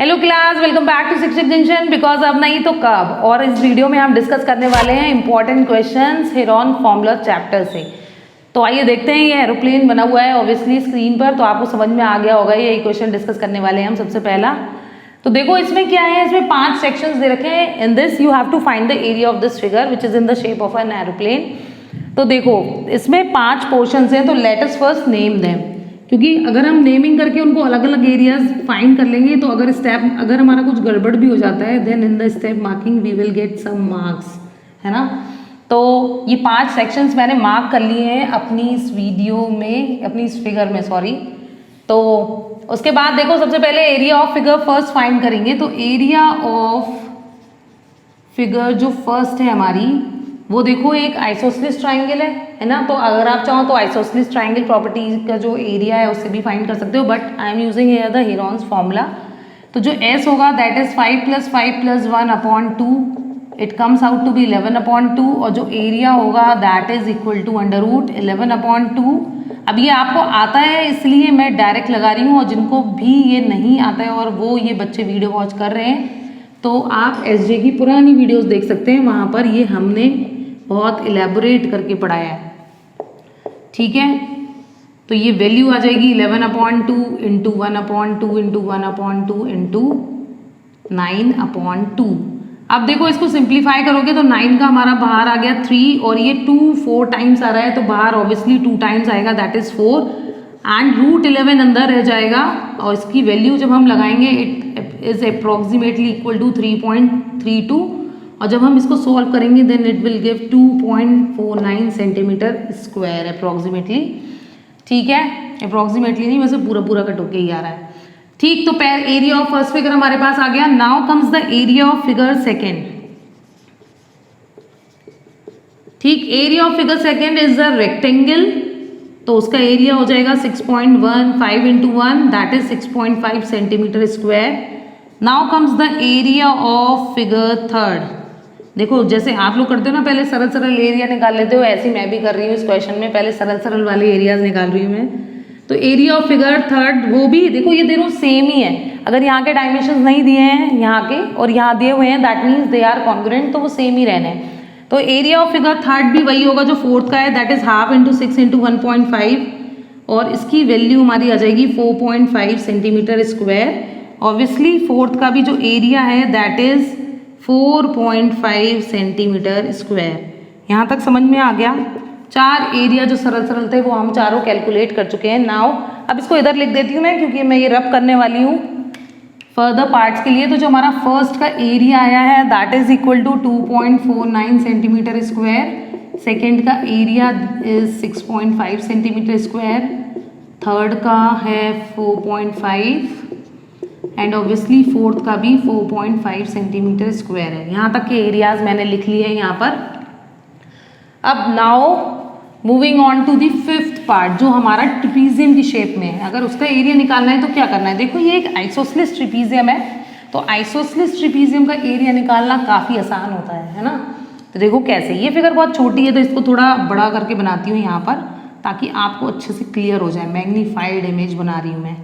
Hello class, welcome back to Shikshak Junction. Because अब नहीं तो कब। और इस वीडियो में हम डिस्कस करने वाले हैं important questions heron formula chapter से। तो आइए देखते हैं। ये एरोप्लेन बना हुआ है ऑब्वियसली स्क्रीन पर, तो आपको समझ में आ गया होगा। यही क्वेश्चन डिस्कस करने वाले हैं हम। सबसे पहला तो देखो इसमें क्या है, इसमें 5 सेक्शंस दे रखे हैं। In this you have to find the area of this figure which is in the shape of an aeroplane. तो देखो इसमें 5 पोर्शंस हैं, तो let us first name them. क्योंकि अगर हम नेमिंग करके उनको अलग अलग एरियाज फाइंड कर लेंगे तो अगर हमारा कुछ गड़बड़ भी हो जाता है then in the step marking we will get some marks, है ना। तो ये 5 सेक्शंस मैंने मार्क कर लिए हैं अपनी इस वीडियो में, अपनी इस फिगर में, सॉरी। तो उसके बाद देखो सबसे पहले area of figure first find करेंगे। तो एरिया ऑफ फिगर जो फर्स्ट है हमारी, वो देखो एक आइसोसेलेस ट्राइंगल है ना। तो अगर आप चाहो तो आइसोसेलेस ट्राइंगल प्रॉपर्टी का जो एरिया है उससे भी फाइंड कर सकते हो, but I am using here the Heron's formula. तो जो एस होगा that is 5 + 5 + 1 upon 2, it comes out to be 11 upon 2। और जो एरिया होगा that is equal to √11 upon 2। अब ये आपको आता है इसलिए मैं डायरेक्ट लगा रही हूँ, और जिनको भी ये नहीं आता है और वो ये बच्चे वीडियो वॉच कर रहे हैं तो आप एसजे की पुरानी वीडियोस देख सकते हैं, वहाँ पर ये हमने बहुत इलेबोरेट करके पढ़ाया है, ठीक है। तो ये वैल्यू आ जाएगी 11 upon 2 into 1 upon 2 into 1 upon 2 into 9 upon 2। अब देखो इसको सिंप्लीफाई करोगे तो 9 का हमारा बाहर आ गया 3, और ये 2 4 टाइम्स आ रहा है तो बाहर ऑब्वियसली 2 टाइम्स आएगा, दैट इज 4, एंड √11 अंदर रह जाएगा। और इसकी वैल्यू जब हम लगाएंगे it is approximately equal to 3.32, और जब हम इसको सॉल्व करेंगे then it will give 2.49 centimetre square approximately, ठीक है। अप्रॉक्सीमेटली नहीं, वैसे पूरा पूरा कट होके ही आ रहा है, ठीक। तो पैर एरिया ऑफ फर्स्ट फिगर हमारे पास आ गया। Now comes the area of figure second, ठीक। Area of figure second is the rectangle, तो उसका एरिया हो जाएगा 6.15 into 1 that is 6.5 centimetre square. Now comes the area of figure third. देखो जैसे आप लोग करते हो ना, पहले सरल सरल एरिया निकाल लेते हो, ऐसे मैं भी कर रही हूँ इस क्वेश्चन में। पहले सरल सरल वाले एरियाज निकाल रही हूँ मैं। तो एरिया ऑफ फिगर थर्ड वो भी देखो ये दोनों सेम ही है। अगर यहाँ के डायमेंशंस नहीं दिए हैं यहाँ के और यहाँ दिए हुए हैं that means they are congruent, तो वो सेम ही रहने हैं। तो एरिया ऑफ फिगर थर्ड भी वही होगा जो फोर्थ का है, that is half into 6 into 1.5, और इसकी वैल्यू हमारी आ जाएगी 4.5 सेंटीमीटर स्क्वायर। ऑब्वियसली फोर्थ का भी जो एरिया है दैट इज 4.5 सेंटीमीटर स्क्वायर। यहाँ तक समझ में आ गया। 4 एरिया जो सरल सरल थे वो हम चारों कैलकुलेट कर चुके हैं। नाउ अब इसको इधर लिख देती हूँ मैं, क्योंकि मैं ये रब करने वाली हूँ फर्दर पार्ट्स के लिए। तो जो हमारा फर्स्ट का एरिया आया है that is equal to 2.49 centimetre square, second का area is 6.5 centimetre square, third का है 4.5, एंड ऑब्वियसली फोर्थ का भी 4.5 सेंटीमीटर स्क्वायर है। यहाँ तक के एरियाज मैंने लिख लिए हैं यहाँ पर। अब now moving on to the fifth part जो हमारा ट्रिपीजियम की शेप में है। अगर उसका एरिया निकालना है तो क्या करना है, देखो ये एक आइसोसेलेस ट्रिपीजियम है, तो आइसोसेलेस ट्रिपीजियम का एरिया निकालना काफ़ी आसान होता है ना। तो देखो कैसे, ये फिगर बहुत छोटी है तो इसको थोड़ा बड़ा करके बनाती हूँ यहाँ पर ताकि आपको अच्छे से क्लियर हो जाए। मैग्नीफाइड इमेज बना रही हूँ मैं।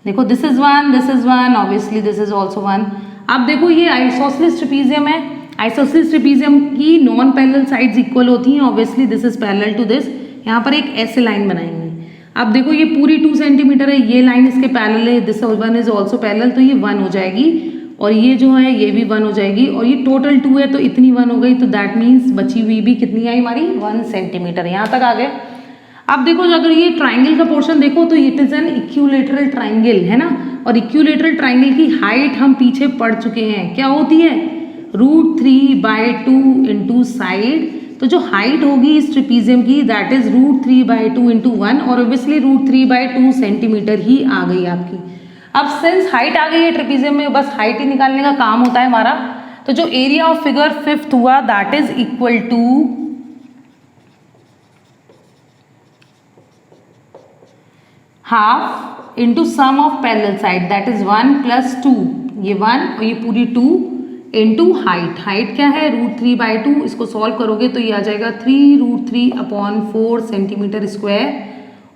देखो this is one, obviously this is also 1। अब देखो ये आइसोसेलेस ट्रिपीजियम है। आइसोसेलेस ट्रिपीजियम की नॉन पैरेलल साइड्स इक्वल होती हैं, obviously this is parallel to this. यहाँ पर एक ऐसे लाइन बनाएंगे। अब देखो ये पूरी 2 सेंटीमीटर है, ये लाइन इसके पैरेलल है, this one is also parallel, तो ये 1 हो जाएगी, और ये जो है ये भी 1 हो जाएगी, और ये टोटल 2 है तो इतनी 1 हो गई। तो दैट मीन्स बची हुई भी कितनी आई हमारी 1 सेंटीमीटर। यहाँ तक आ गए। अब देखो अगर ये ट्राइंगल का पोर्शन देखो तो it is an equilateral triangle, है ना। और इक्विलेटरल ट्राइंगल की हाइट हम पीछे पढ़ चुके हैं, क्या होती है √3/2 इंटू साइड। तो जो हाइट होगी इस ट्रिपीजियम की दैट इज √3/2 इंटू 1, और ऑब्वियसली √3/2 सेंटीमीटर ही आ गई आपकी। अब सिंस हाइट आ गई है ट्रिपीजियम में, बस हाइट ही निकालने का काम होता है हमारा। तो जो एरिया ऑफ फिगर फिफ्थ हुआ that is equal to half into sum of parallel side that is 1 + 2, ये 1 और ये पूरी 2 इंटू हाइट। हाइट क्या है √3/2, इसको सॉल्व करोगे तो ये आ जाएगा 3√3/4 सेंटीमीटर स्क्वायर।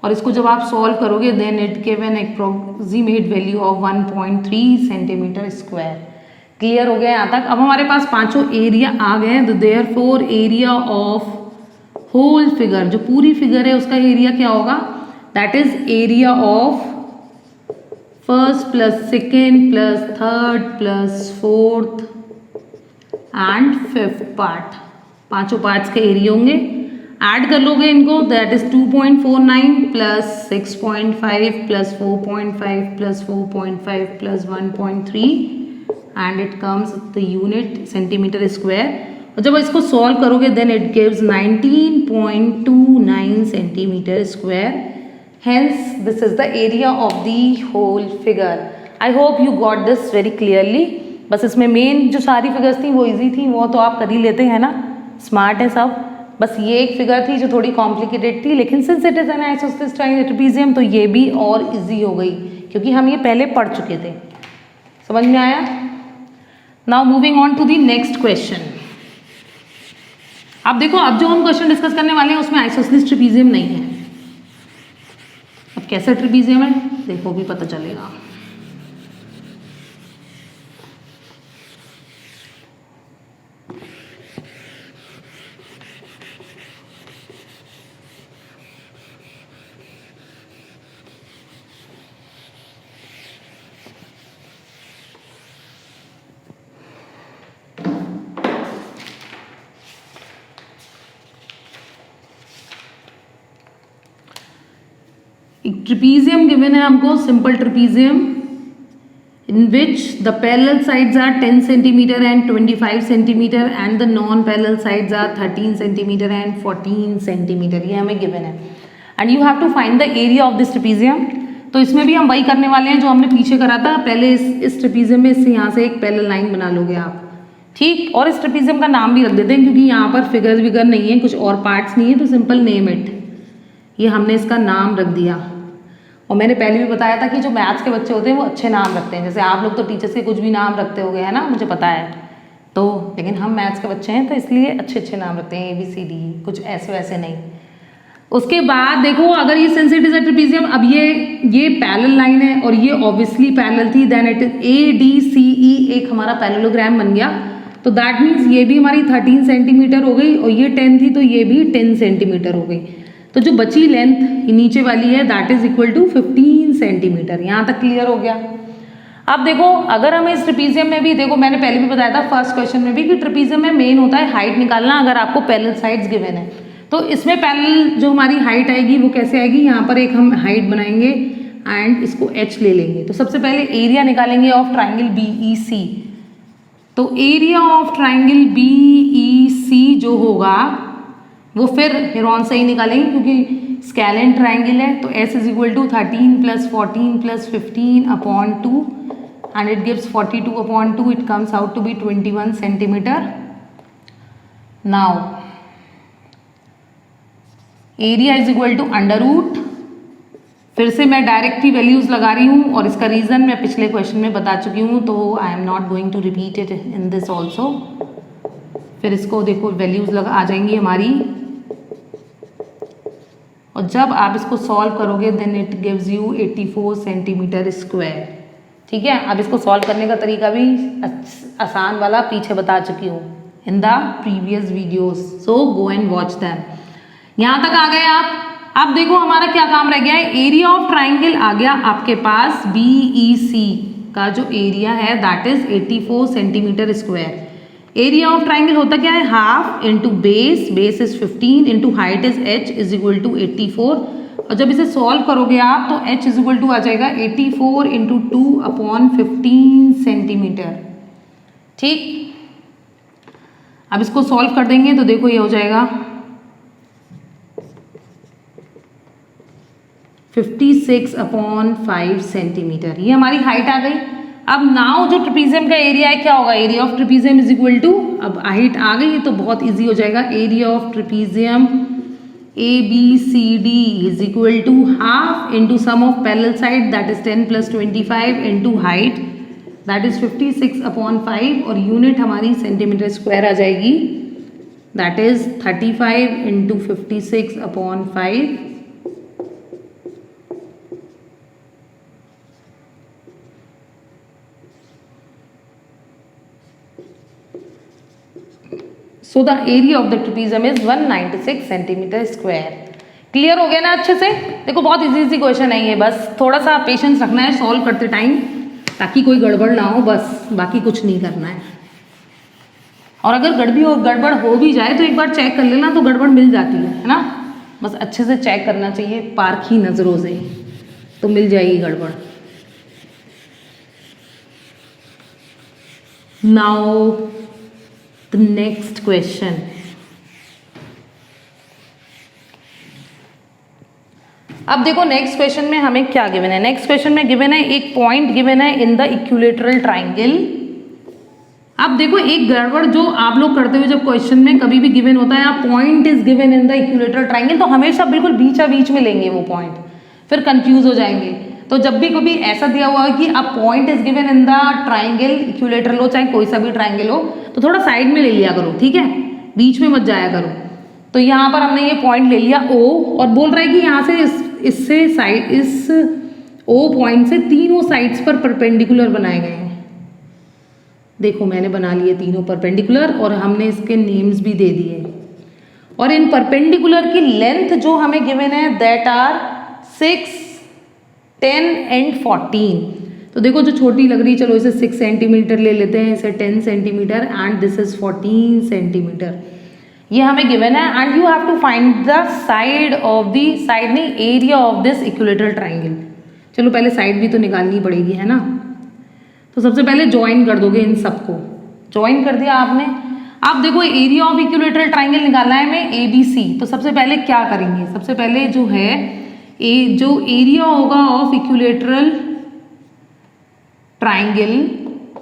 और इसको जब आप सॉल्व करोगे then it give an approximate value of 1.3 centimetre square. Clear हो गया यहाँ तक। अब हमारे पास पांचों एरिया आ गए हैं, तो therefore area of whole figure, जो पूरी फिगर है उसका एरिया क्या होगा, that is area of first plus second plus third plus fourth and fifth part, पांचों पार्ट्स के एरिया होंगे। ऐड कर लोगे इनको, that is 2.49 plus 6.5 plus 4.5 plus 4.5 plus 1.3 and it comes the unit centimetre square. और जब इसको सॉल्व करोगे then it gives 19.29 centimetre square. Hence, this is the area of the whole figure. I hope you got this very clearly. बस इसमें main जो सारी figures थी वो इजी थी, वो तो आप कर ही लेते हैं ना, स्मार्ट है सब। बस ये एक फिगर थी जो थोड़ी कॉम्प्लिकेटेड थी, लेकिन since it is an isosceles trapezium तो ये भी और इजी हो गई, क्योंकि हम ये पहले पढ़ चुके थे। समझ में आया? Now moving on to the next question. अब देखो, अब जो हम क्वेश्चन डिस्कस करने वाले हैं उसमें आइसोसेलेस ट्रापेजियम नहीं है। अब कैसा ट्रापेजियम है देखो, भी पता चलेगा। एक ट्रेपेजियम गिवन है हमको, simple trapezium in which the parallel sides are 10 centimetre and 25 centimetre and the non parallel sides are 13 centimetre and 14 centimetre. ये हमें गिवन है and you have to find the area of this trapezium. तो इसमें भी हम वही करने वाले हैं जो हमने पीछे करा था। पहले इस ट्रेपेजियम में इससे यहाँ से एक पैरेलल लाइन बना लोगे आप, ठीक। और इस ट्रेपेजियम का नाम भी रख देते हैं, क्योंकि यहाँ पर फिगर विगर नहीं है, कुछ और पार्ट्स नहीं है, तो सिंपल नेम इट। ये हमने इसका नाम रख दिया। और मैंने पहले भी बताया था कि जो मैथ्स के बच्चे होते हैं वो अच्छे नाम रखते हैं। जैसे आप लोग तो टीचर्स के कुछ भी नाम रखते होगे, है ना, मुझे पता है। तो लेकिन हम मैथ्स के बच्चे हैं तो इसलिए अच्छे अच्छे नाम रखते हैं, ABCD, कुछ ऐसे वैसे नहीं। उसके बाद देखो, अगर ये सिंस ट्रेपेजियम, अब ये पैरेलल लाइन है और ये ऑब्वियसली पैरेलल थी, देन इट इज ADCE एक हमारा पैरेललोग्राम बन गया। तो दैट मीन्स ये भी हमारी 13 सेंटीमीटर हो गई और ये 10 थी तो ये भी 10 सेंटीमीटर हो गई। तो जो बची लेंथ नीचे वाली है that is equal to 15 centimetre. यहाँ तक क्लियर हो गया। अब देखो, अगर हमें इस ट्रेपेजियम में भी, देखो मैंने पहले भी बताया था फर्स्ट क्वेश्चन में भी कि ट्रेपेजियम में मेन होता है हाइट निकालना, अगर आपको पैरेलल साइड्स गिवन है। तो इसमें पैरेलल जो हमारी हाइट आएगी वो कैसे आएगी, यहाँ पर एक हम हाइट बनाएंगे एंड इसको h ले लेंगे। तो सबसे पहले एरिया निकालेंगे ऑफ ट्राइंगल BEC। तो एरिया ऑफ ट्राइंगल BEC जो होगा वो फिर हेरोन से ही निकालेंगे, क्योंकि स्केलेन ट्राइंगल है। तो S is equal to 13 plus 14 plus 15 upon 2 and it gives 42 upon 2, it comes out to be 21 centimetre. Now area is equal to under root, फिर से मैं डायरेक्ट ही वैल्यूज लगा रही हूँ और इसका रीजन मैं पिछले क्वेश्चन में बता चुकी हूँ, तो I am not going to repeat it in this also. फिर इसको देखो वैल्यूज लगा आ जाएंगी हमारी, और जब आप इसको सॉल्व करोगे then it gives you 84 centimetre square. ठीक है, अब इसको सॉल्व करने का तरीका भी आसान वाला पीछे बता चुकी हूँ in the previous videos, so go and watch them. यहाँ तक आ गए आप। अब देखो हमारा क्या काम रह गया है, एरिया ऑफ ट्राइंगल आ गया आपके पास BEC का जो एरिया है that is 84 centimetre square. Area of triangle होता क्या है, half into base, base is 15 into height is h is equal to 84। और जब इसे सॉल्व करोगे आप तो h इज इक्वल टू आ जाएगा 84 इंटू 2 अपॉन 15 सेंटीमीटर। ठीक, अब इसको सॉल्व कर देंगे तो देखो ये हो जाएगा 56 अपॉन 5 सेंटीमीटर। ये हमारी हाइट आ गई। अब नाउ जो ट्रेपेजियम का एरिया है क्या होगा, area of trapezium is equal to, अब हाइट आ गई है तो बहुत इजी हो जाएगा, area of trapezium ABCD is equal to half into sum of parallel side that is 10 plus 25 into height that is 56 upon 5 और यूनिट हमारी सेंटीमीटर स्क्वायर आ जाएगी that is 35 into 56 upon 5 so the area of the trapezium is 196 centimetre square. Clear हो गया ना अच्छे से? देखो बहुत इजी क्वेश्चन है ये, बस थोड़ा सा पेशेंस रखना है सॉल्व करते टाइम ताकि कोई गड़बड़ ना हो, बस बाकी कुछ नहीं करना है। और अगर गड़बड़ हो भी जाए तो एक बार चेक कर लेना, तो गड़बड़ मिल जाती है ना। बस अच्छे से चेक करना चाहिए पारखी नज़रों से, तो मिल जाएगी गड़बड़। Now the next question. अब देखो नेक्स्ट क्वेश्चन में हमें क्या गिवन है। नेक्स्ट क्वेश्चन में गिवन है एक पॉइंट गिवन है इन द इक्विलेटरल ट्राइंगल। अब देखो एक गड़बड़ जो आप लोग करते हुए जब क्वेश्चन में कभी भी गिवन होता है, आप point is given in the equilateral triangle, तो हमेशा बिल्कुल बीचा बीच में लेंगे वो पॉइंट, फिर कंफ्यूज हो जाएंगे। तो जब भी कभी ऐसा दिया हुआ है कि अब point is given in the triangle, equilateral हो चाहे कोई सा भी ट्राइंगल हो, तो थोड़ा साइड में ले लिया करो, ठीक है, बीच में मत जाया करो। तो यहाँ पर हमने ये पॉइंट ले लिया O, और बोल रहा है कि यहाँ से इससे साइड, इस O पॉइंट से तीनों साइड्स पर परपेंडिकुलर बनाए गए हैं। देखो मैंने बना लिए तीनों परपेंडिकुलर, और हमने इसके नेम्स भी दे दिए। और इन परपेंडिकुलर की लेंथ जो हमें गिवन है दैट आर 6, 10 एंड 14। तो देखो जो छोटी लग रही, चलो इसे 6 सेंटीमीटर ले लेते हैं, इसे 10 centimetre, and this is 14 centimetre. ये हमें गिवन है, and you have to find the side of the side नहीं area of this equilateral triangle. चलो पहले साइड भी तो निकालनी पड़ेगी, है ना। तो सबसे पहले ज्वाइन कर दोगे इन सबको, ज्वाइन कर दिया आपने। अब देखो एरिया ऑफ इक्विलेटरल ट्राइंगल निकालना है हमें ABC। तो सबसे पहले क्या करेंगे, सबसे पहले जो है जो एरिया होगा of equilateral triangle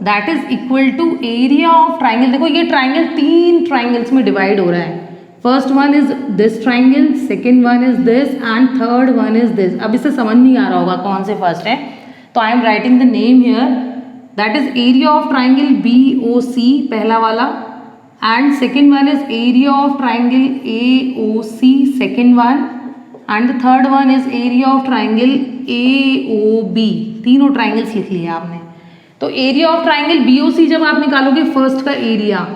that is equal to area of triangle. देखो ये ट्राइंगल 3 ट्राइंगल्स में डिवाइड हो रहा है। First one is this triangle, second one is this, and third one is this. अब इससे समझ नहीं आ रहा होगा कौन से फर्स्ट है, तो I am writing the name here, that is area of triangle BOC पहला वाला, and second one is area of triangle AOC second one, and the third one is area of triangle AOB। तीनों triangles लिख लिए आपने। तो area of triangle BOC जब आप निकालोगे फर्स्ट का एरिया,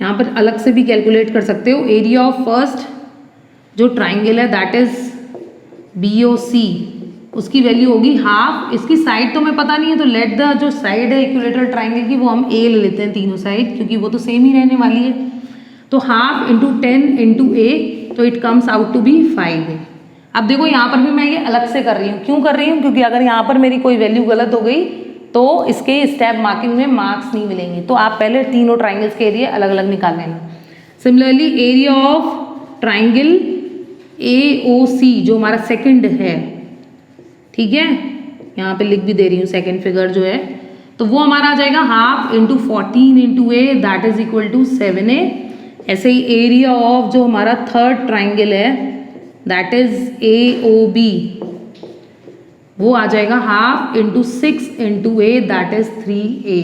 यहाँ पर अलग से भी कैलकुलेट कर सकते हो। एरिया ऑफ फर्स्ट जो ट्राइंगल है दैट इज BOC, उसकी वैल्यू होगी हाफ। इसकी साइड तो हमें पता नहीं है, तो लेट द जो साइड है इक्विलेटरल ट्राइंगल की वो हम A ले लेते हैं, तीनों साइड, क्योंकि वो तो सेम ही रहने वाली है। तो हाफ इंटू 10 इंटू A, तो it comes out to be 5A। अब देखो यहाँ पर भी मैं ये अलग से कर रही हूँ, क्यों कर रही हूँ, क्योंकि अगर यहाँ पर मेरी कोई वैल्यू गलत हो गई तो इसके स्टेप मार्किंग में मार्क्स नहीं मिलेंगे। तो आप पहले तीनों ट्राइंगल्स के एरिया अलग अलग निकाल लेना। Similarly area of triangle AOC जो हमारा सेकंड है, ठीक है, यहाँ पे लिख भी दे रही हूँ सेकंड फिगर जो है, तो वो हमारा आ जाएगा half into 14 into A that is equal to 7A। ऐसे ही एरिया ऑफ जो हमारा थर्ड ट्राइंगल है दैट इज AOB, वो आ जाएगा half into 6 into A that is 3A।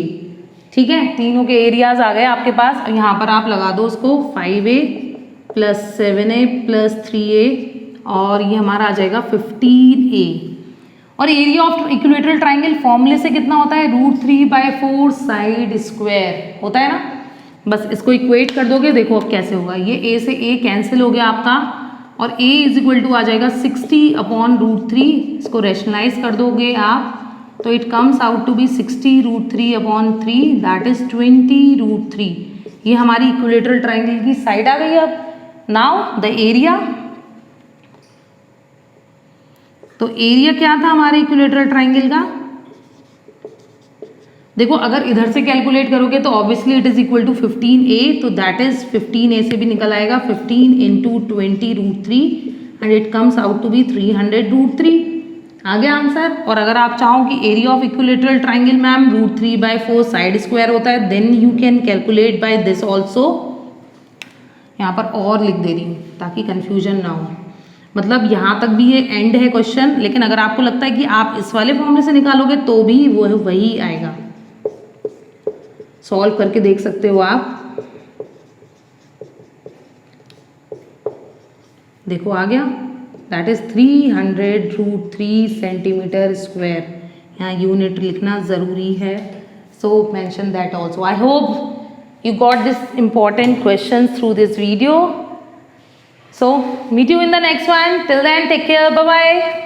ठीक है, तीनों के एरियाज आ गए आपके पास। यहाँ पर आप लगा दो उसको 5A plus 7A plus 3A, और ये हमारा आ जाएगा 15A। और एरिया ऑफ इक्विलेटरल ट्राइंगल फॉर्मूले से कितना होता है, √3/4 साइड स्क्वायर होता है ना। बस इसको इक्वेट कर दोगे, देखो अब कैसे होगा। ये A से A कैंसिल हो गया आपका, और A इज इक्वल टू आ जाएगा 60/√3। इसको रैशनलाइज कर दोगे आप, तो it comes out to be 60√3/3 that is 20√3। ये हमारी इक्विलेटरल ट्राइंगल की साइड आ गई। अब नाउ द एरिया, तो एरिया क्या था हमारे इक्विलेटरल ट्राइंगल का, देखो अगर इधर से कैलकुलेट करोगे तो obviously it is equal to 15A, तो दैट इज 15A से भी निकल आएगा 15 into 20√3 and it comes out to be 300√3। आ गया आंसर। और अगर आप चाहो कि area of equilateral triangle ma'am √3/4 side square होता है, then you can calculate by this also. यहाँ पर और लिख दे रही हूँ ताकि कन्फ्यूजन ना हो, मतलब यहाँ तक भी ये एंड है क्वेश्चन, लेकिन अगर आपको लगता है कि आप इस वाले फॉर्मूले से निकालोगे तो भी वो वही आएगा। सॉल्व करके देख सकते हो आप। देखो आ गया, दैट इज 300√3 सेंटीमीटर स्क्वायर। यहाँ यूनिट लिखना ज़रूरी है, so mention that also. I hope you got this important questions through this video. So meet you in the next one. Till then, take care. Bye bye.